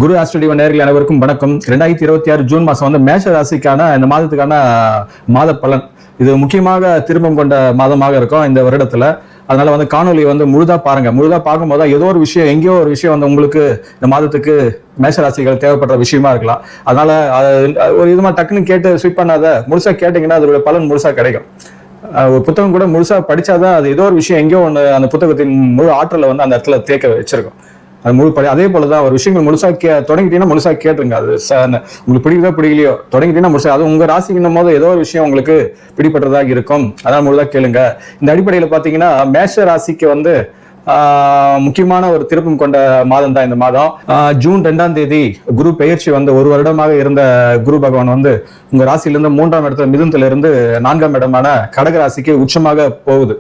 குரு Australia நேயர்கள் அனைவருக்கும் வணக்கம். 2026 ஜூன் மாசம் வந்து மேஷ ராசிக்கான இந்த மாதத்துக்கான மாத பலன். இது முக்கியமாக திருப்பம் கொண்ட மாதமாக இருக்கும் இந்த வருடத்துல. அதனால வந்து காணொலி வந்து முழுதா பாருங்க. முழுதா பார்க்கும்போது ஏதோ ஒரு விஷயம், எங்கேயோ ஒரு விஷயம் வந்து உங்களுக்கு இந்த மாதத்துக்கு மேஷ ராசிகள் தேவைப்படுற விஷயமா இருக்கலாம். அதனால ஒரு இதுமா டக்குன்னு கேட்டு ஸ்விப் பண்ணாத, முழுசா கேட்டீங்கன்னா அதோட பலன் முழுசா கிடைக்கும். ஒரு புத்தகம் கூட முழுசா படிச்சாதான் அது ஏதோ ஒரு விஷயம் எங்கேயோ ஒன்று அந்த புத்தகத்தின் முழு ஆற்றலை வந்து அந்த இடத்துல தேக்க வச்சிருக்கும். அது முழு படி அதே போலதான் ஒரு விஷயங்கள் முழுசா தொடங்கிட்டீங்கன்னா முழுசா கேட்டுருங்க. அது உங்களுக்கு பிடிக்குதோ பிடிக்கலையோ தொடங்கிட்டீங்கன்னா முழுசா, அது உங்க ராசிக்குன்னும் போது ஏதோ ஒரு விஷயம் உங்களுக்கு பிடிப்பட்டதாக இருக்கும். அதனால முழுதா கேளுங்க. இந்த அடிப்படையில பாத்தீங்கன்னா மேஷ ராசிக்கு வந்து முக்கியமான ஒரு திருப்பம் கொண்ட மாதம் தான் இந்த மாதம். ஜூன் 2ஆம் தேதி குரு பெயர்ச்சி வந்து ஒரு வருடமாக இருந்த குரு பகவான் வந்து உங்க ராசியிலிருந்து 3ஆம் இடத்துல மிதுனத்துல இருந்து 4ஆம் இடமான கடக ராசிக்கு உச்சமாக போகுது.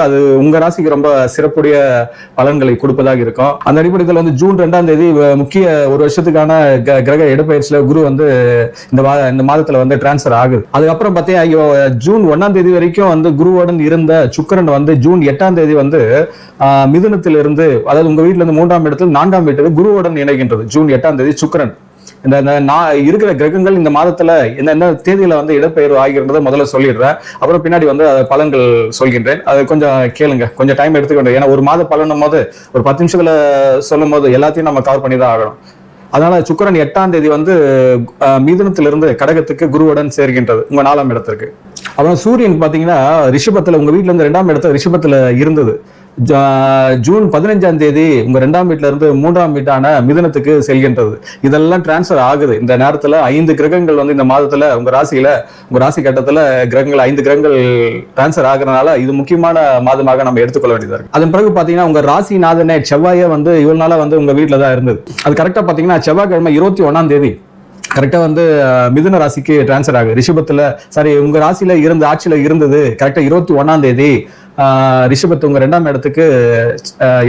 அது உங்க ராசிக்கு ரொம்ப சிறப்புடைய பலன்களை கொடுப்பதாக இருக்கும். அந்த அடிப்படையில் வந்து ஜூன் 2ஆம் தேதி முக்கிய ஒரு வருஷத்துக்கான கிரக இடப்பெயர்ச்சியில குரு வந்து இந்த மாதத்துல வந்து டிரான்ஸ்பர் ஆகுது. அதுக்கப்புறம் பார்த்தீங்கன்னா ஜூன் 1ஆம் தேதி வரைக்கும் வந்து குருவுடன் இருந்த சுக்கிரன் வந்து ஜூன் 8ஆம் தேதி வந்து மிதுனத்திலிருந்து, அதாவது உங்க வீட்டுல இருந்து 3ஆம் இடத்துல 4ஆம் வீட்டுக்கு குருவுடன் இணைகின்றது. ஜூன் 8ஆம் தேதி சுக்கிரன். இந்த இருக்கிற கிரகங்கள் இந்த மாதத்துல என்ன தேதியில வந்து இடப்பெயர்வு ஆகின்றதை முதல்ல சொல்லிடுறேன். அப்புறம் பின்னாடி வந்து பலன்கள் சொல்கின்றேன். அது கொஞ்சம் கேளுங்க, கொஞ்சம் டைம் எடுத்துக்கொண்டு. ஏன்னா ஒரு மாத பலனும் போது ஒரு 10 நிமிஷத்துல சொல்லும் போது எல்லாத்தையும் நம்ம கவர் பண்ணி தான் ஆகணும். அதனால சுக்கிரன் 8ஆம் தேதி வந்து மிதுனத்திலிருந்து கடகத்துக்கு குருவுடன் சேர்கின்றது உங்க 4ஆம் இடத்திற்கு. அப்புறம் சூரியன் பாத்தீங்கன்னா ரிஷபத்துல, உங்க வீட்டுல இருந்து 2ஆம் இடத்துல ரிஷபத்துல இருந்தது. ஜூன் 15ஆம் தேதி உங்க 2ஆம் வீட்டுல இருந்து 3ஆம் வீட்டான மிதுனத்துக்கு செல்கின்றது. இதெல்லாம் டிரான்ஸ்பர் ஆகுது. இந்த நேரத்துல 5 கிரகங்கள் வந்து இந்த மாதத்துல உங்க ராசி கட்டத்துல கிரகங்கள் 5 கிரகங்கள் டிரான்ஸ்பர் ஆகுறதுனால இது முக்கியமான மாதமாக நம்ம எடுத்துக்கொள்ள வேண்டியதா இருக்கு. அதன் பிறகு பாத்தீங்கன்னா உங்க ராசி நாதனே செவ்வாயே வந்து இவ்வளவு நாளா வந்து உங்க வீட்டுல தான் இருந்தது. அது கரெக்டா பாத்தீங்கன்னா செவ்வாய்க்கிழமை 21ஆம் தேதி கரெக்டா வந்து மிதுன ராசிக்கு டிரான்ஸ்பர் ஆகுது. ரிஷபத்துல உங்க ராசியில இருந்து ஆட்சியில இருந்தது கரெக்டா 21ஆம் தேதி ரிஷபத்து உங்க 2ஆம் இடத்துக்கு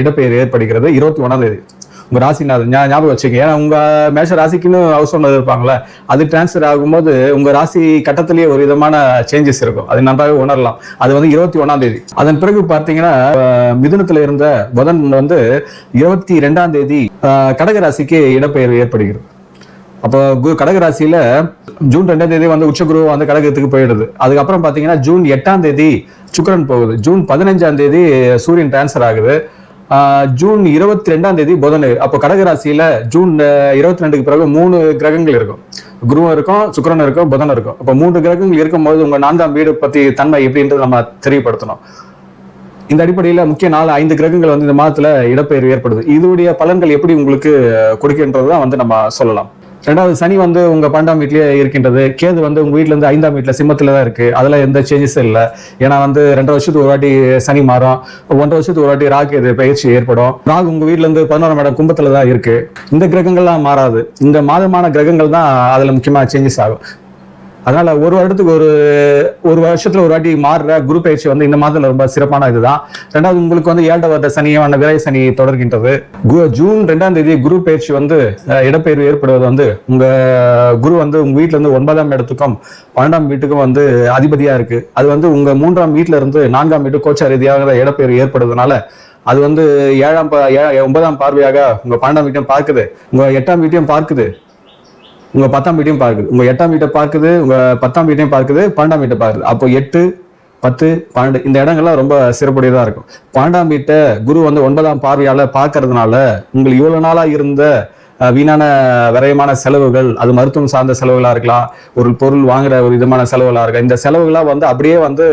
இடப்பெயர் ஏற்படுகிறது. 21ஆம் தேதி உங்க ராசிநாதன் ஞாபகம் வச்சுங்க. ஏன்னா உங்க மேஷ ராசிக்குன்னு ஹவுஸ் ஓனர் இருப்பாங்களே, அது டிரான்ஸ்பர் ஆகும்போது உங்க ராசி கட்டத்திலேயே ஒரு விதமான சேஞ்சஸ் இருக்கும். அது நன்றாக உணரலாம். அது வந்து 21ஆம் தேதி. அதன் பிறகு பார்த்தீங்கன்னா மிதுனத்துல இருந்த புதன் வந்து 22ஆம் தேதி கடக ராசிக்கு இடப்பெயர் ஏற்படுகிறது. அப்போ கடகராசியில ஜூன் 2ஆம் தேதி வந்து உச்சகுரு வந்து கடகத்துக்கு போயிடுது. அதுக்கப்புறம் பாத்தீங்கன்னா ஜூன் 8ஆம் தேதி சுக்கிரன் போகுது. ஜூன் 15ஆம் தேதி சூரியன் டிரான்ஸ்பர் ஆகுது. ஜூன் 22ஆம் தேதி புதன். அப்போ கடகராசியில ஜூன் 22க்கு பிறகு 3 கிரகங்கள் இருக்கும். குருவும் இருக்கும், சுக்கிரன் இருக்கும், புதன் இருக்கும். அப்போ 3 கிரகங்கள் இருக்கும்போது உங்க 4ஆம் வீடு பத்தி தன்மை எப்படின்றது நம்ம தெரியப்படுத்தணும். இந்த அடிப்படையில முக்கிய 5 கிரகங்கள் வந்து இந்த மாதத்துல இடப்பெயர்வு ஏற்படுது. இதோடைய பலன்கள் எப்படி உங்களுக்கு கொடுக்கின்றதுதான் வந்து நம்ம சொல்லலாம். 2வது சனி வந்து உங்க 12ஆம் வீட்லயே இருக்கின்றது. கேது வந்து உங்க வீட்டுல இருந்து 5ஆம் வீட்டுல சிம்மத்துல தான் இருக்கு. அதுல எந்த சேஞ்சஸும் இல்லை. ஏன்னா வந்து 2 வருஷத்துக்கு ஒரு வாட்டி சனி மாறும், 1 வருஷத்துக்கு ஒரு வாட்டி ராகு பயிற்சி ஏற்படும். ராகு உங்க வீட்டுல இருந்து 11ஆம் இடம் கும்பத்துல தான் இருக்கு. இந்த கிரகங்கள்லாம் மாறாது. இந்த மாதமான கிரகங்கள் தான் அதுல முக்கியமா சேஞ்சஸ் ஆகும். அதனால ஒரு வருடத்துக்கு ஒரு வருஷத்துல ஒரு வாட்டி மாறுற குரு பயிற்சி வந்து இந்த மாதத்துல ரொம்ப சிறப்பான இதுதான். 2வது உங்களுக்கு வந்து 7வது வருட சனியான விரை சனி தொடர்கின்றது. ஜூன் 2ஆம் தேதி குரு பயிற்சி வந்து இடப்பெயர்வு ஏற்படுவது வந்து உங்க குரு வந்து உங்க வீட்டுல இருந்து 9ஆம் இடத்துக்கும் 12ஆம் வீட்டுக்கும் வந்து அதிபதியா இருக்கு. அது வந்து உங்க 3ஆம் வீட்டுல இருந்து 4ஆம் வீட்டு கோச்ச ரீதியாக இடப்பெயர்வு ஏற்படுவதனால அது வந்து 9ஆம் பார்வையாக உங்க 12ஆம் வீட்டையும் பார்க்குது, உங்க 8ஆம் வீட்டையும் பார்க்குது, உங்க 10ஆம் வீட்டையும் பார்க்குது, உங்க 8ஆம் வீட்டை பார்க்குது, உங்க 10ஆம் வீட்டையும் பார்க்குது, 12ஆம் வீட்டை பார்க்குது. அப்போ 8, 10, 12 இந்த இடங்கள்லாம் ரொம்ப சிறப்புடையதா இருக்கும். 12ஆம் வீட்டை குரு வந்து 9ஆம் பார்வையால பார்க்கறதுனால உங்களுக்கு இவ்வளவு நாளா இருந்த வீணான விரயமான செலவுகள், அது மருத்துவம் சார்ந்த செலவுகளா இருக்கலாம், ஒரு பொருள் வாங்குற ஒரு விதமான செலவுகளா இருக்கலாம். இந்த செலவுகளா வந்து அப்படியே வந்து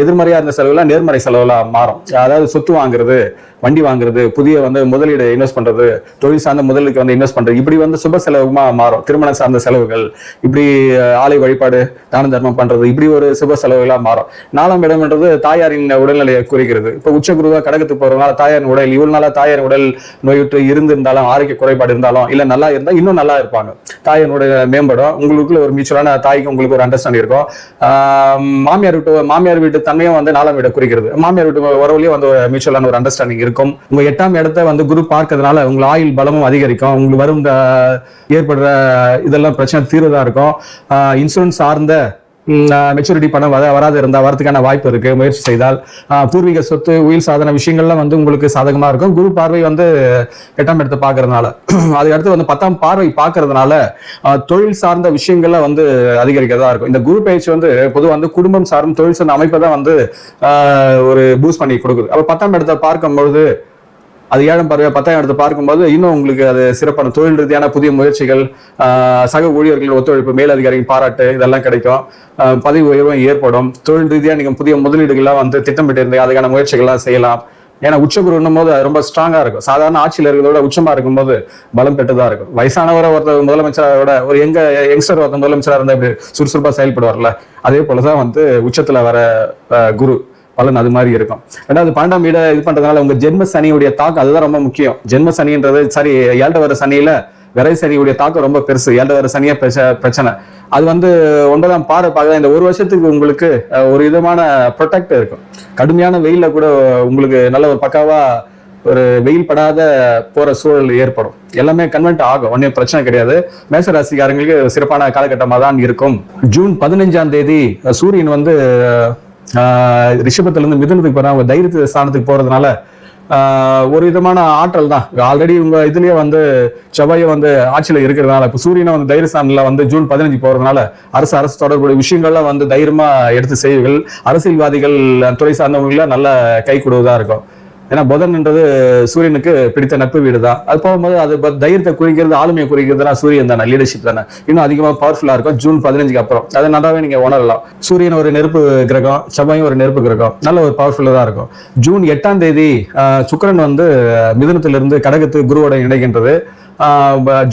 எதிர்மறையா இருந்த செலவுகளா நேர்மறை செலவுகளா மாறும். அதாவது சொத்து வாங்குறது, வண்டி வாங்குறது, புதிய வந்து முதலீடு இன்வெஸ்ட் பண்றது, தொழில் சார்ந்த முதலுக்கு வந்து இன்வெஸ்ட் பண்றது, இப்படி வந்து சுப செலவுமா மாறும். திருமணம் சார்ந்த செலவுகள், இப்படி ஆலை வழிபாடு, தான தர்மம் பண்றது, இப்படி ஒரு சுப செலவுகளா மாறும். 4ஆம் இடம்ன்றது தாயாரின் உடல்நிலையை குறிக்கிறது. இப்ப உச்சகுருவா கடகத்துக்கு போறதுனால தாயாரின் உடல் இவ்வளவு நாளா தாயாரின் உடல் நோயுற்று இருந்திருந்தாலும், ஆரோக்கிய குறைபாடு இருந்தாலும், இல்ல நல்லா இருந்தா இன்னும் நல்லா இருப்பாங்க. தாயினுடைய மேம்படும். உங்களுக்குள்ள ஒரு மியூச்சுவலான தாய்க்கு உங்களுக்கு ஒரு அண்டர்ஸ்டாண்டிங் இருக்கும். மாமியார் வீட்டு தன்மையும் வந்து 4ஆம் வீட்டை குறிக்கிறது. மாமியார் வீட்டு உறவுலயும் வந்து மியூச்சுவலான ஒரு அண்டர்ஸ்டாண்டிங் இருக்கும். உங்க 8ஆம் இடத்தை வந்து குரு பார்க்கறதுனால உங்க ஆயுள் பலமும் அதிகரிக்கும். உங்களுக்கு வரும் ஏற்படுற இதெல்லாம் பிரச்சனை தீர்வதா இருக்கும். இன்சூரன்ஸ் சார்ந்த மெச்சூரிட்டி பணம் வராது இருந்தால் வரதுக்கான வாய்ப்பு இருக்கு. முயற்சி செய்தால் பூர்வீக சொத்து, உயிர் சாதன விஷயங்கள்லாம் வந்து உங்களுக்கு சாதகமா இருக்கும். குரு பார்வை வந்து 8ஆம் இடத்தை பார்க்கறதுனால, அதுக்கு அடுத்து வந்து 10ஆம் பார்வை பார்க்கறதுனால தொழில் சார்ந்த விஷயங்கள்ல வந்து அதிகரிக்கிறதா இருக்கும். இந்த குரு பயிற்சி வந்து பொதுவாக வந்து குடும்பம் சார்ந்த தொழில் சார்ந்த அமைப்பை தான் வந்து ஒரு பூஸ்ட் பண்ணி கொடுக்குது. அப்ப 10ஆம் இடத்தை பார்க்கும்பொழுது, அது 7ஆம் பார்வையா 10ஆம் இடத்தை பார்க்கும்போது இன்னும் உங்களுக்கு அது சிறப்பான தொழில் ரீதியான புதிய முயற்சிகள், சக ஊழியர்கள் ஒத்துழைப்பு, மேலதிகாரிகள் பாராட்டு இதெல்லாம் கிடைக்கும். பதவி உயர்வும் ஏற்படும். தொழில் ரீதியா நீங்க புதிய முதலீடுகள்லாம் வந்து திட்டமிட்டு இருந்து அதுக்கான முயற்சிகள்லாம் செய்யலாம். ஏன்னா உச்சகுருன்னும் போது ரொம்ப ஸ்ட்ராங்கா இருக்கும். சாதாரண ஆட்சியில் இருக்கிறதோட உச்சமா இருக்கும்போது பலம் பெற்றுதான் இருக்கும். வயசானவரை ஒருத்தர் முதலமைச்சரோட ஒரு யங்ஸ்டர் ஒருத்தர் முதலமைச்சரா இருந்தா இப்படி சுறுசுறுப்பா செயல்படுவார்ல, அதே போலதான் வந்து உச்சத்துல வர குரு பலன் அது மாதிரி இருக்கும். ரெண்டாவது 12ஆம் வீட இது பண்றதுனால உங்க ஜென்ம சனியுடைய தாக்கம் அதுதான் ரொம்ப முக்கியம். ஜென்ம சனின்றது சரி, 7 வர சனியில விரை சனியுடைய தாக்கம் ரொம்ப பெருசு. 7 வர சனியா பிரச்சனை. அது வந்து 9ஆம் பார்வை பார்க்க இந்த ஒரு வருஷத்துக்கு உங்களுக்கு ஒரு விதமான ப்ரொடெக்ட் இருக்கும். கடுமையான வெயில கூட உங்களுக்கு நல்ல ஒரு பக்காவா ஒரு வெயில் படாத போற சூழல் ஏற்படும். எல்லாமே கன்வெர்ட் ஆகும், ஒன்னும் பிரச்சனை கிடையாது. மேஷ ராசிக்காரங்களுக்கு சிறப்பான காலகட்டமாக தான் இருக்கும். ஜூன் 15ஆம் தேதி சூரியன் வந்து ரிஷபத்துல இருந்து மிதுனத்துக்கு போறாங்க. அவங்க தைரிய ஸ்தானத்துக்கு போறதுனால ஒரு விதமான ஆற்றல் தான். ஆல்ரெடி உங்க இதுலயே வந்து செவ்வாயை வந்து ஆட்சியில இருக்கிறதுனால, இப்ப சூரியனை வந்து தைரியஸ்தானில வந்து ஜூன் 15 போறதுனால அரசு தொடர்புடைய விஷயங்கள்லாம் வந்து தைரியமா எடுத்து செய்வீர்கள். அரசியல்வாதிகள் துறை சார்ந்தவங்கள நல்ல கை கொடுவதா இருக்கும். ஏன்னா புதன்ன்றது சூரியனுக்கு பிடித்த நட்பு வீடு தான். அது போகும்போது அது தைரியத்தை குறிக்கிறது, ஆளுமையை குறிக்கிறதுனா சூரியன் தானே, லீடர்ஷிப் தானே, இன்னும் அதிகமாக பவர்ஃபுல்லா இருக்கும் ஜூன் 15க்கு அப்புறம். அதை நல்லாவே நீங்க உணரலாம். சூரியன் ஒரு நெருப்பு கிரகம், செவ்வாயும் ஒரு நெருப்பு கிரகம், நல்ல ஒரு பவர்ஃபுல்லா தான் இருக்கும். ஜூன் 8ஆம் தேதி சுக்கிரன் வந்து மிதுனத்திலிருந்து கடகத்து குருவோட இணைகின்றது.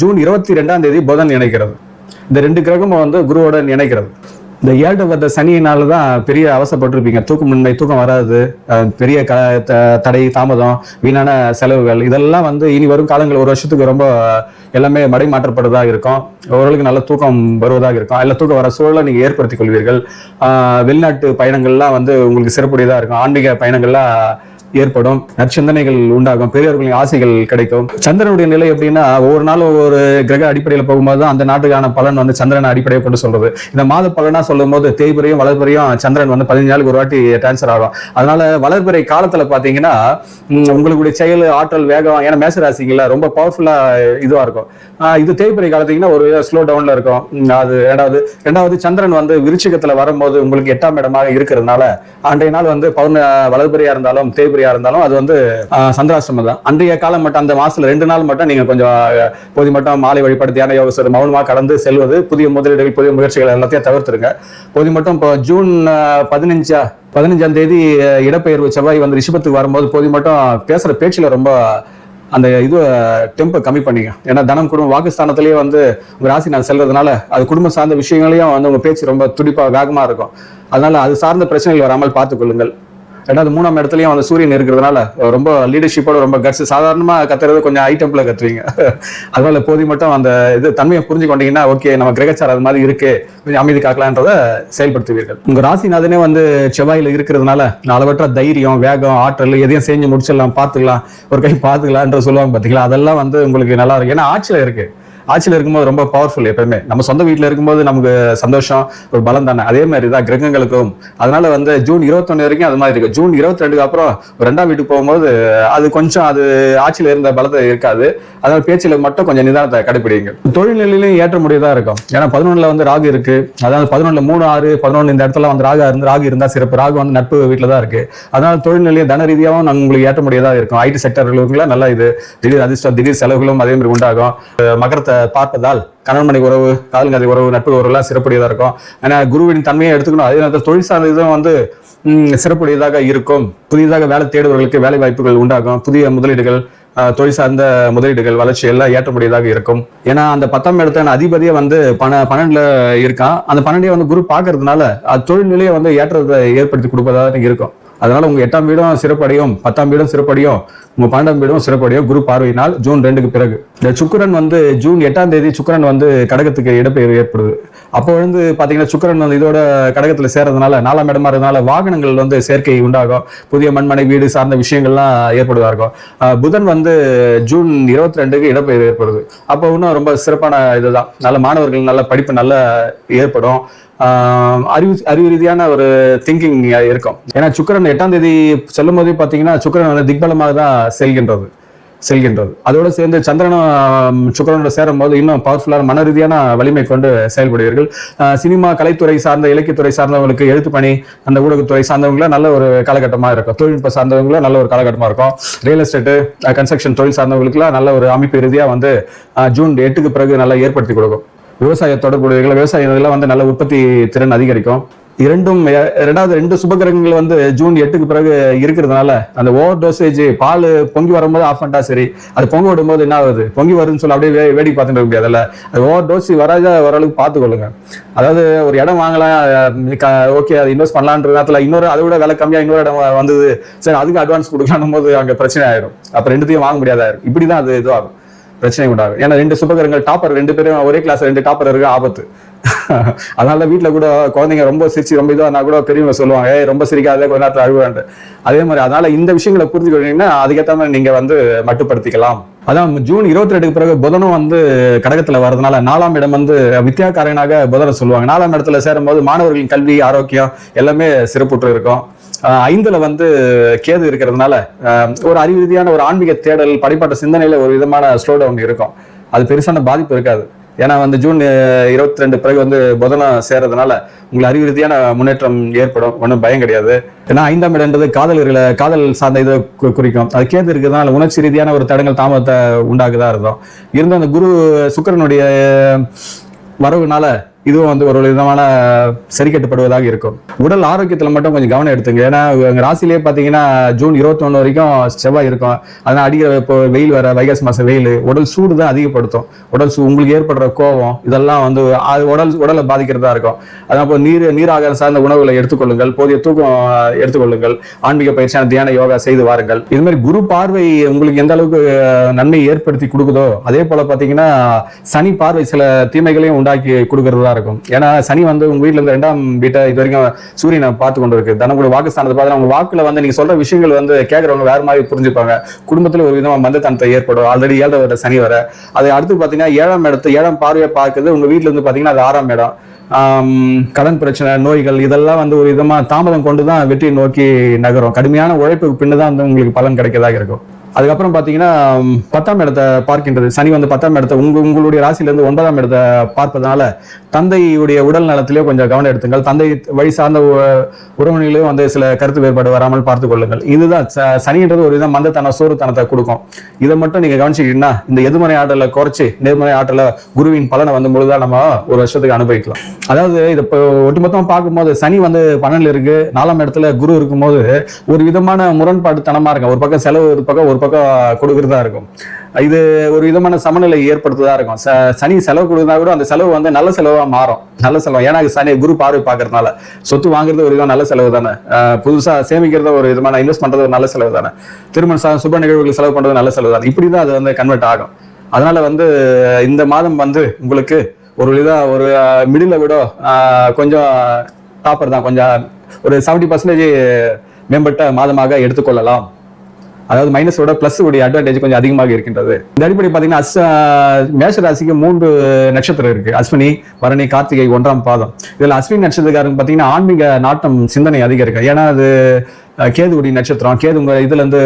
ஜூன் 22ஆம் தேதி புதன் இணைக்கிறது. இந்த 2 கிரகமும் வந்து குருவோட இணைக்கிறது. இந்த 7 வந்த சனியினால தான் பெரிய அவசரப்பட்டிருப்பீங்க. தூக்கம் வராது, பெரிய தடை, தாமதம், வீணான செலவுகள், இதெல்லாம் வந்து இனி வரும் காலங்கள் ஒரு வருஷத்துக்கு ரொம்ப எல்லாமே மடை மாற்றப்படுறதா இருக்கும். ஓரளவுக்கு நல்ல தூக்கம் வருவதாக இருக்கும். எல்லா தூக்கம் வர சூழலை நீங்க ஏற்படுத்திக் கொள்வீர்கள். வெளிநாட்டு பயணங்கள்லாம் வந்து உங்களுக்கு சிறப்புடையதா இருக்கும். ஆன்மீக பயணங்கள்லாம் ஏற்படும். நற்சிந்தனைகள் உண்டாகும். பெரியவர்களின் ஆசைகள் கிடைக்கும். சந்திரனுடைய நிலை எப்படின்னா, ஒவ்வொரு நாளும் ஒவ்வொரு கிரக அடிப்படையில் போகும்போது தான் அந்த நாட்டுக்கான பலன் வந்து சந்திரனை அடிப்படையை கொண்டு சொல்றது. இந்த மாத பலனா சொல்லும் போது தேய்பிரையும் வளர்பிறையும் சந்திரன் வந்து 15 நாளுக்கு ஒரு வாட்டி டிரான்ஸ்ஃபர் ஆகும். அதனால வளர்பிறை காலத்துல பாத்தீங்கன்னா உங்களுடைய செயல், ஆற்றல், வேகம், ஏன்னா மேச ராசிங்கள ரொம்ப பவர்ஃபுல்லா இதுவா இருக்கும். இது தேய்பிரை காலத்தீங்கன்னா ஒரு ஸ்லோ டவுன்ல இருக்கும். அது ரெண்டாவது சந்திரன் வந்து விருச்சிகத்துல வரும்போது உங்களுக்கு 8ஆம் இடமாக இருக்கிறதுனால அன்றைய நாள் வந்து வளர்பிறையா இருந்தாலும் தேய்பிரையா இருந்தாலும் அது வந்து சந்திராஷ்டமம் தான். அன்றைய காலம் மட்டும், அந்த மாசத்துல 2 நாள் மட்டும் நீங்க கொஞ்சம் போதி மட்டும் மாலை வழிபாடு, தியான யோக மௌனமா கடந்து செல்வது, புதிய முதலீடுகள், புதிய முயற்சிகள் எல்லாத்தையும் தவிர்த்துருங்க. போதி மட்டும் இப்போ ஜூன் 15ஆம் தேதி இடப்பெயர்வு செவ்வாய் வந்து ரிஷபத்துக்கு வரும்போது போதி மட்டும் பேசுற பேச்சுல ரொம்ப அந்த இது டெம்பை கம்மி பண்ணிங்க. ஏன்னா தனம், குடும்பம், வாக்குஸ்தானத்திலேயே வந்து உங்க ராசி நான் செல்றதுனால அது குடும்பம் சார்ந்த விஷயங்களையும் வந்து உங்க பேச்சு ரொம்ப துடிப்பா வேகமா இருக்கும். அதனால அது சார்ந்த பிரச்சனைகள் வராமல் பார்த்துக் கொள்ளுங்கள். ரெண்டாவது 3ஆம் இடத்துலயும் வந்து சூரியன் இருக்கிறதுனால ரொம்ப லீடர்ஷிப்போட ரொம்ப கட்ஸ், சாதாரணமா கத்துறது கொஞ்சம் ஐட்டம்ல கத்துவீங்க. அதனால போதி மட்டும் அந்த இது தன்மையை புரிஞ்சு கொண்டீங்கன்னா ஓகே, நம்ம கிரகச்சாரம் அது மாதிரி இருக்கு, கொஞ்சம் அமைதி காக்கலான்றத செயல்படுத்துவீர்கள். உங்க ராசிநாதனே வந்து செவ்வாயில இருக்கிறதுனால அளவற்ற தைரியம், வேகம், ஆற்றல், எதையும் செஞ்சு முடிச்சிடலாம், பார்த்துக்கலாம், ஒரு கை பார்த்துக்கலான்ற சொல்லுவாங்க பாத்தீங்களா, அதெல்லாம் வந்து உங்களுக்கு நல்லா இருக்கு. ஏன்னா ஆட்சியில இருக்கு. ஆட்சியில் இருக்கும்போது ரொம்ப பவர்ஃபுல். எப்பவுமே நம்ம சொந்த வீட்டில் இருக்கும்போது நமக்கு சந்தோஷம், ஒரு பலம் தானே. அதே மாதிரி தான் கிரகங்களுக்கும். அதனால வந்து ஜூன் 21 வரைக்கும் அது மாதிரி இருக்கு. ஜூன் 22க்கு அப்புறம் 2ஆம் வீட்டுக்கு போகும்போது அது கொஞ்சம் அது ஆட்சியில் இருந்த பலத்தை இருக்காது. அதனால பேச்சில் மட்டும் கொஞ்சம் நிதானத்தை கடைபிடிங்க. தொழில் நிலையிலும் ஏற்ற முடியதா இருக்கும். ஏன்னா 11ல வந்து ராகு இருக்கு. அதாவது 11ல 3, 6, 11 இந்த இடத்துல வந்து ராகு இருந்தா சிறப்பு. ராகு வந்து நட்பு வீட்டில் தான் இருக்கு. அதனால தொழில் நிலையம் தன ரீதியாகவும் உங்களுக்கு ஏற்ற முடியதா இருக்கும். ஐடி செக்டர்களுக்குலாம் நல்லா இது திடீர் அதிர்ஷ்டம், திடீர் செலவுகளும் அதே மாதிரி உண்டாகும். மகரத்தை பார்ப்பதால் கணவன் மனைவி உறவு, காதல் கதை உறவு, நட்பு உறவு எல்லாம் சிறப்புடையதா இருக்கும். ஏன்னா குருவின் தன்மையை எடுத்துக்கணும். அதே நேரத்தில் தொழில் சார்ந்த இதுவும் வந்து சிறப்புடையதாக இருக்கும். புதியதாக வேலை தேடுவர்களுக்கு வேலை வாய்ப்புகள் உண்டாகும். புதிய முதலீடுகள், தொழில் சார்ந்த முதலீடுகள், வளர்ச்சி எல்லாம் ஏற்றக்கூடியதாக இருக்கும். ஏன்னா அந்த 10ஆம் இடத்த அதிபதியை வந்து 12ல இருக்கான். அந்த 12 வந்து குரு பார்க்கறதுனால அது தொழில் நிலையை வந்து ஏற்றத்தை ஏற்படுத்தி கொடுப்பதாக இருக்கும். அதனால உங்க 8ஆம் வீடும் சிறப்படையும், 10ஆம் வீடும் சிறப்படையும், உங்க 12ஆம் வீடும் சிறப்படையும் குரு பார்வையினால் ஜூன் 2க்கு பிறகு. இந்த சுக்கிரன் வந்து ஜூன் 8ஆம் தேதி சுக்கிரன் வந்து கடகத்துக்கு இடப்பெயர்வு ஏற்படுது. அப்போ வந்து பாத்தீங்கன்னா சுக்கிரன் வந்து இதோட கடகத்துல சேர்றதுனால 4ஆம் இடமா இருந்ததுனால வாகனங்கள் வந்து சேர்க்கை உண்டாகும். புதிய மண்மனை வீடு சார்ந்த விஷயங்கள்லாம் ஏற்படுவதா இருக்கும். புதன் வந்து ஜூன் 22க்கு இடப்பெயர்வு ஏற்படுது. அப்போ இன்னும் ரொம்ப சிறப்பான இதுதான். நல்ல மாணவர்கள் நல்ல படிப்பு நல்ல ஏற்படும். அறிவு ரீதியான ஒரு திங்கிங் இருக்கும். ஏன்னா சுக்கிரன் 8ஆம் தேதி சொல்லும் போதே பார்த்தீங்கன்னா சுக்கிரன் வந்து திக்பலமாக தான் செல்கின்றது. அதோடு சேர்ந்து சந்திரனும் சுக்கிரனோட சேரும் போது இன்னும் பவர்ஃபுல்லான மன ரீதியான வலிமை கொண்டு செயல்படுவீர்கள். சினிமா, கலைத்துறை சார்ந்த, இலக்கியத்துறை சார்ந்தவங்களுக்கு, எழுத்து பணி, அந்த ஊடகத்துறை சார்ந்தவங்கள நல்ல ஒரு காலகட்டமாக இருக்கும். தொழில்நுட்ப சார்ந்தவங்கள நல்ல ஒரு காலகட்டமாக இருக்கும். ரியல் எஸ்டேட்டு, கன்ஸ்ட்ரக்ஷன் தொழில் சார்ந்தவங்களுக்குலாம் நல்ல ஒரு அமைப்பு ரீதியாக வந்து ஜூன் 8க்கு பிறகு நல்லா ஏற்படுத்தி கொடுக்கும். விவசாய தொடர்புடையவர்கள், விவசாயிகள் வந்து நல்ல உற்பத்தி திறன் அதிகரிக்கும். இரண்டாவது 2 சுபகிரகங்கள் வந்து ஜூன் 8க்கு பிறகு இருக்கிறதுனால அந்த ஓவர் டோசேஜ், பால் பொங்கி வரும்போது ஆஃப் பண்ணிட்டா சரி, அது பொங்க விடும்போது என்ன ஆகுது, பொங்கி வருதுன்னு சொல்லி அப்படியே வேடிக்கை பார்த்துட்டு இருக்க முடியாதுல்ல. அது ஓவர் டோஸ் வராத ஓரளவுக்கு பார்த்துக்கொள்ளுங்க. அதாவது ஒரு இடம் வாங்கலாம், ஓகே, அது இன்வெஸ்ட் பண்ணலான்ற நேரத்தில் இன்னொரு அதை விட விலை கம்மியாக இன்னொரு இடம் வந்தது, சரி அதுக்கு அட்வான்ஸ் கொடுக்கலாம்னும் போது அங்கே பிரச்சனை ஆயிடும். அப்போ 2த்தையும் வாங்க முடியாதாயிரும். இப்படிதான் அது இதுவாகும், பிரச்சனை உண்டாகும். ஏன்னா 2 சுபகிரகங்கள் டாப்பர், 2 பேரும் ஒரே கிளாஸ் 2 டாப்பர் இருக்கு, ஆபத்து. அதனால வீட்டுல கூட குழந்தைங்க ரொம்ப சிரிச்சு ரொம்ப இதுவானா கூட பெரியவங்க சொல்லுவாங்க, ரொம்ப சிரிக்காத, கொஞ்ச நேரத்தில் அழுவாண்டு. அதே மாதிரி அதனால இந்த விஷயங்களை புரிஞ்சுக்கிட்டீங்கன்னா அதுக்கேற்ற மாதிரி நீங்க வந்து மட்டுப்படுத்திக்கலாம். அதான் ஜூன் 22க்கு பிறகு புதனும் வந்து கடகத்துல வர்றதுனால 4ஆம் இடம் வந்து வித்யாகாரனாக புதனை சொல்லுவாங்க. 4ஆம் இடத்துல சேரும் போது மாணவர்களின் கல்வி, ஆரோக்கியம் எல்லாமே சிறப்புற்று இருக்கும். 5ல வந்து கேது இருக்கிறதுனால ஒரு அறிவு ரீதியான ஒரு ஆன்மீக தேடல், படைப்பாட்ட சிந்தனையில ஒரு விதமான ஸ்லோ டவுன் இருக்கும். அது பெருசான பாதிப்பு இருக்காது. ஏன்னா வந்து ஜூன் 22 பிறகு வந்து புதனம் சேர்றதுனால உங்களுக்கு அறிவு ரீதியான முன்னேற்றம் ஏற்படும், ஒன்றும் பயம் கிடையாது. ஏன்னா 5ஆம் இடம்ன்றது காதல் சார்ந்த இதை குறிக்கும். அது கேது இருக்கிறதுனால உணர்ச்சி ரீதியான ஒரு தடங்கள், தாமதத்தை உண்டாக்குதான் இருக்கும். இருந்த அந்த குரு சுக்கிரனுடைய வரவுனால இதுவும் வந்து ஒரு விதமான சரி கட்டுப்படுவதாக இருக்கும். உடல் ஆரோக்கியத்தில் மட்டும் கொஞ்சம் கவனம் எடுத்துங்க. ஏன்னா ராசிலேயே பார்த்தீங்கன்னா ஜூன் 21 வரைக்கும் செவ்வாய் இருக்கும். அதனால் அடிக்கிற இப்போ வெயில் வர வைகாசி மாதம் வெயில் உடல் சூடு தான் அதிகப்படுத்தும். உங்களுக்கு ஏற்படுற கோபம் இதெல்லாம் வந்து உடலை பாதிக்கிறதா இருக்கும். அதனால் இப்போ நீராகாரம் சார்ந்த உணவுகளை எடுத்துக்கொள்ளுங்கள், போதிய தூக்கம் எடுத்துக்கொள்ளுங்கள், ஆன்மீக பயிற்சியான தியான யோகா செய்து வாருங்கள். இது மாதிரி குரு பார்வை உங்களுக்கு எந்த அளவுக்கு நன்மை ஏற்படுத்தி கொடுக்குதோ அதே போல பார்த்தீங்கன்னா சனி பார்வை சில தீமைகளையும் உண்டாக்கி கொடுக்கறதா இருக்கும். ஏன்னா சனி வந்து உங்க வீட்டுல இருந்து 2ஆம் வீட்டை இது வரைக்கும் சூரியனை பார்த்து கொண்டு இருக்கு. தனக்குள்ள வாக்குஸ்தானத்தை பார்த்து உங்க வாக்குல வந்து நீங்க சொல்ற விஷயங்கள் வந்து கேட்கறவங்க வேற மாதிரி புரிஞ்சுப்பாங்க. குடும்பத்துல ஒரு விதமா மந்தத்தனத்தை ஏற்படும். ஆல்ரெடி 7 வர சனி வர அது அடுத்து பாத்தீங்கன்னா 7ஆம் பார்வையை பார்க்குது உங்க வீட்டுல இருந்து பாத்தீங்கன்னா அது 6ஆம் இடம். கடன் பிரச்சனை, நோய்கள் இதெல்லாம் வந்து ஒரு விதமா தாமதம் கொண்டுதான் வெற்றி நோக்கி நகரும். கடுமையான உழைப்புக்கு பின்னுதான் வந்து உங்களுக்கு பலன் கிடைக்கதாக இருக்கும். அதுக்கப்புறம் பாத்தீங்கன்னா 10ஆம் இடத்தை பார்க்கின்றது சனி வந்து 10ஆம் இடத்தை உங்களுடைய ராசியிலிருந்து 9ஆம் இடத்தை பார்ப்பதனால தந்தையுடைய உடல் நலத்திலேயே கொஞ்சம் கவனம் எடுத்துங்கள். தந்தை வழி சார்ந்த உறவினர்களையும் வந்து சில கருத்து வேறுபாடு வராமல் பார்த்துக் கொள்ளுங்கள். இதுதான் சனின்றது ஒரு விதம் மந்தத்தன சோறுத்தனத்தை கொடுக்கும். இதை மட்டும் நீங்க கவனிச்சுக்கிட்டீங்கன்னா இந்த எதிர்மறை ஆற்றலை குறைச்சி நேர்மறை ஆற்றலை குருவின் பலனை வந்து முழுதா நம்ம ஒரு வருஷத்துக்கு அனுபவிக்கலாம். அதாவது இது இப்போ ஒட்டுமொத்தமா பார்க்கும்போது சனி வந்து 12 இருக்கு, 4ஆம் இடத்துல குரு இருக்கும்போது ஒரு விதமான முரண்பாடு தனமா இருக்கும். ஒரு பக்கம் செலவு, ஒரு பக்கம் கொடுக்கறதா இருக்கும். இது ஒரு விதமான சமநிலை ஏற்படுத்ததா இருக்கும். சனி செலவு கொடுத்தா கூட அந்த செலவு வந்து நல்ல செலவா மாறும். நல்ல செலவு, ஏன்னா சனி குரு பார்வை பார்க்கறதுனால சொத்து வாங்குறது ஒரு விதம் நல்ல செலவு தானே, புதுசா சேமிக்கிறது ஒரு விதமான இன்வெஸ்ட் பண்றது ஒரு நல்ல செலவு தானே, திருமண சுப நிகழ்வுகள் செலவு பண்றது நல்ல செலவு தானே. இப்படிதான் அது வந்து கன்வெர்ட் ஆகும். அதனால வந்து இந்த மாதம் வந்து உங்களுக்கு ஒரு விதம் ஒரு மிடில் விட கொஞ்சம் டாப்பர் தான், கொஞ்சம் ஒரு 70% மேம்பட்ட மாதமாக எடுத்துக்கொள்ளலாம். அதாவது மைனஸோட பிளஸ் உடைய அட்வான்டேஜ் கொஞ்சம் அதிகமாக இருக்கின்றது. இந்த அடிப்படை பார்த்தீங்கன்னா மேஷ ராசிக்கு 3 நட்சத்திரம் இருக்கு. அஸ்வினி, பரணி, கார்த்திகை 1ஆம் பாதம். இதுல அஸ்வினி நட்சத்திரக்காரங்க பார்த்தீங்கன்னா ஆன்மீக நாட்டம், சிந்தனை அதிகம் இருக்கு. ஏன்னா அது கேதுவுடைய நட்சத்திரம். கேது உங்க இதுல இருந்து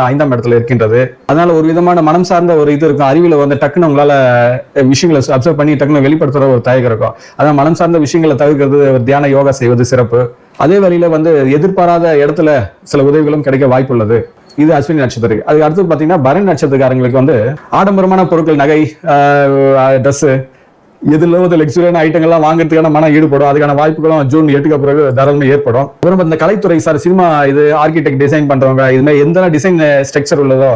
5ஆம் இடத்துல இருக்கின்றது. அதனால ஒரு விதமான மனம் சார்ந்த ஒரு இது இருக்கும். அறிவில வந்து டக்குன்னு உங்களால விஷயங்களை அப்சர்வ் பண்ணி டக்குன்னு வெளிப்படுத்துற ஒரு தயக்கம் இருக்கும். அதான் மனம் சார்ந்த விஷயங்களை தவிர்க்கிறது, தியான யோகா செய்வது சிறப்பு. அதே வழியில வந்து எதிர்பாராத இடத்துல சில உதவிகளும் கிடைக்க வாய்ப்பு உள்ளது. இது அஸ்வினி நட்சத்திரம். அதுக்கு அடுத்து பாத்தீங்கன்னா பரணி நட்சத்திரக்காரங்களுக்கு வந்து ஆடம்பரமான பொருட்கள், நகை, ட்ரெஸ், இதுல வந்து லக்ஸுரியான ஐட்டங்கள்லாம் வாங்குறதுக்கான மனம் ஈடுபடும். அதுக்கான வாய்ப்புகளும் ஜூன் 8க்கு பிறகு தாராளமாக ஏற்படும். அப்புறம் இந்த கலைத்துறை சார், சினிமா, இது ஆர்கிடெக்ட், டிசைன் பண்றவங்க, இது மாதிரி எந்த டிசைன் ஸ்ட்ரக்சர் உள்ளதோ,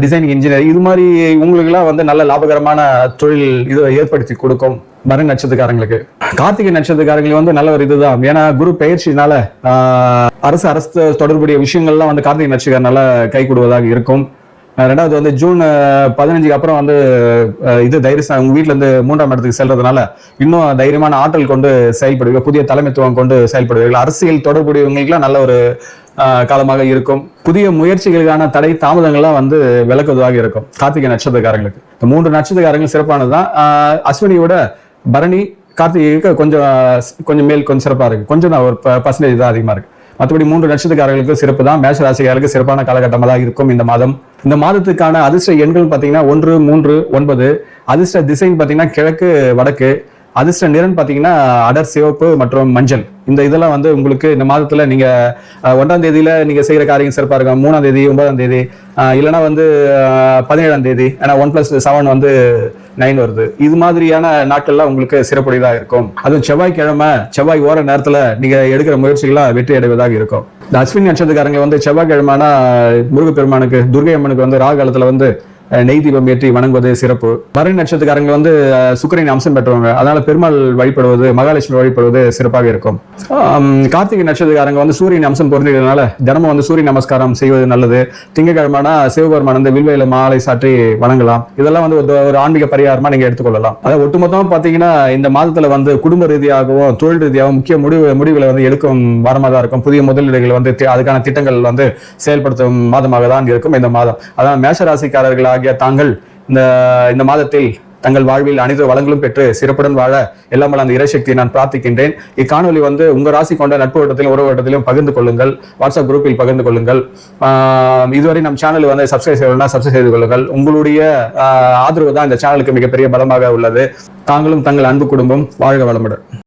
டிசைனிங் இன்ஜினியர், இது மாதிரி உங்களுக்கு எல்லாம் வந்து நல்ல லாபகரமான தொழில் இதை ஏற்படுத்தி கொடுக்கும் பரணி நட்சத்திரக்காரங்களுக்கு. கார்த்திகை நட்சத்திரக்காரங்களுக்கு வந்து நல்ல ஒரு இதுதான். ஏன்னா குரு பயிற்சினால அரசு தொடர்புடைய விஷயங்கள்லாம் வந்து கார்த்திகை நட்சத்திரக்காரனால கை கொடுவதாக இருக்கும். ரெண்டாவது வந்து ஜூன் 15க்கு அப்புறம் வந்து இது தைரியம் உங்க வீட்டுல இருந்து 3ஆம் இடத்துக்கு செல்றதுனால இன்னும் தைரியமான ஆற்றல் கொண்டு செயல்படுவீங்க, புதிய தலைமைத்துவம் கொண்டு செயல்படுவீர்கள். அரசியல் தொடர்புடையவங்களுக்குலாம் நல்ல ஒரு காலமாக இருக்கும். புதிய முயற்சிகளுக்கான தடை தாமதங்கள்லாம் வந்து விலக்குவதாக இருக்கும் கார்த்திகை நட்சத்திரக்காரங்களுக்கு. இந்த 3 நட்சத்திரக்காரங்கள் சிறப்பானதுதான். அஸ்வினியோட பரணி, கார்த்திகைக்கு கொஞ்சம் மேல் கொஞ்சம் சிறப்பாக இருக்கு, கொஞ்சம் தான் ஒரு பர்சன்டேஜ் தான் அதிகமாக இருக்கு. மற்றபடி 3 நட்சத்திரக்காரர்களுக்கு சிறப்பு தான். மேஷ ராசிக்காரர்களுக்கு சிறப்பான காலகட்டமாக தான் இருக்கும் இந்த மாதம். இந்த மாதத்துக்கான அதிர்ஷ்ட எண்கள் பார்த்தீங்கன்னா 1, 3, 9. அதிர்ஷ்ட திசைன்னு பார்த்தீங்கன்னா கிழக்கு, வடக்கு. அதிர்ஷ்ட நிறம் பார்த்தீங்கன்னா அடர் சிவப்பு மற்றும் மஞ்சள். இந்த இதெல்லாம் வந்து உங்களுக்கு இந்த மாதத்துல நீங்க 1ஆம் தேதியில நீங்க செய்யற காரியம் சிறப்பா இருக்கும். 3ஆம் தேதி, 9ஆம் தேதி, இல்லைன்னா வந்து 17ஆம் தேதி, ஏன்னா 1+7 வந்து 9 வருது. இது மாதிரியான நாட்கள்லாம் உங்களுக்கு சிறப்புடையதா இருக்கும். அதுவும் செவ்வாய் ஓர நேரத்துல நீங்க எடுக்கிற முயற்சிகள்லாம் வெற்றி அடைவதாக இருக்கும். இந்த அஸ்வினி நட்சத்திரக்காரங்க வந்து செவ்வாய்க்கிழமைனா முருகப்பெருமானுக்கு, துர்கை அம்மனுக்கு வந்து ராகு காலத்துல வந்து நெய் தீபம் ஏற்றி வணங்குவது சிறப்பு. பரணி நட்சத்திரக்காரங்க வந்து சுக்கிரனின் அம்சம் பெற்றவங்க, அதனால பெருமாள் வழிபடுவது, மகாலட்சுமி வழிபடுவது சிறப்பாக இருக்கும். கார்த்திகை நட்சத்திரக்காரங்க வந்து சூரியன் அம்சம் பொருந்தினால தினமும் வந்து சூரிய நமஸ்காரம் செய்வது நல்லது. திங்கட்கிழமைனா சிவபெருமான் வந்து வில்வையில மாலை சாற்றி வணங்கலாம். இதெல்லாம் வந்து ஒரு ஆன்மீக பரிகாரமா நீங்க எடுத்துக்கொள்ளலாம். அதாவது ஒட்டுமொத்தமா பாத்தீங்கன்னா இந்த மாதத்துல வந்து குடும்ப ரீதியாகவும் தொழில் ரீதியாகவும் முக்கிய முடிவுகளை வந்து எடுக்கும் வாரமாக தான் இருக்கும். புதிய முதலீடுகள் வந்து அதுக்கான திட்டங்கள் வந்து செயல்படுத்தும் மாதமாக தான் இருக்கும் இந்த மாதம். அதான் மேஷராசிக்காரர்கள் ஆகிய தாங்கள் இந்த மாதத்தில் தங்கள் வாழ்வில் அனைத்து வளங்களும் பெற்று சிறப்புடன் வாழ எல்லாம் வல்ல அந்த இறைசக்தியை நான் பிரார்த்திக்கின்றேன். இக்காணொலி வந்து உங்க ராசி கொண்ட நட்பு வட்டத்திலும் உறவு வட்டத்திலும் பகிர்ந்து கொள்ளுங்கள். வாட்ஸ்அப் குரூப்பில் பகிர்ந்து கொள்ளுங்கள். இதுவரை நம் சேனல் வந்து சப்ஸ்கிரைப் செய்யணும்னா சப்ஸ்கிரைப் செய்து கொள்ளுங்கள். உங்களுடைய ஆதரவு தான் இந்த சேனலுக்கு மிகப்பெரிய பலமாக உள்ளது. தாங்களும் தங்கள் அன்பு குடும்பம் வாழ்க வளமுடன்.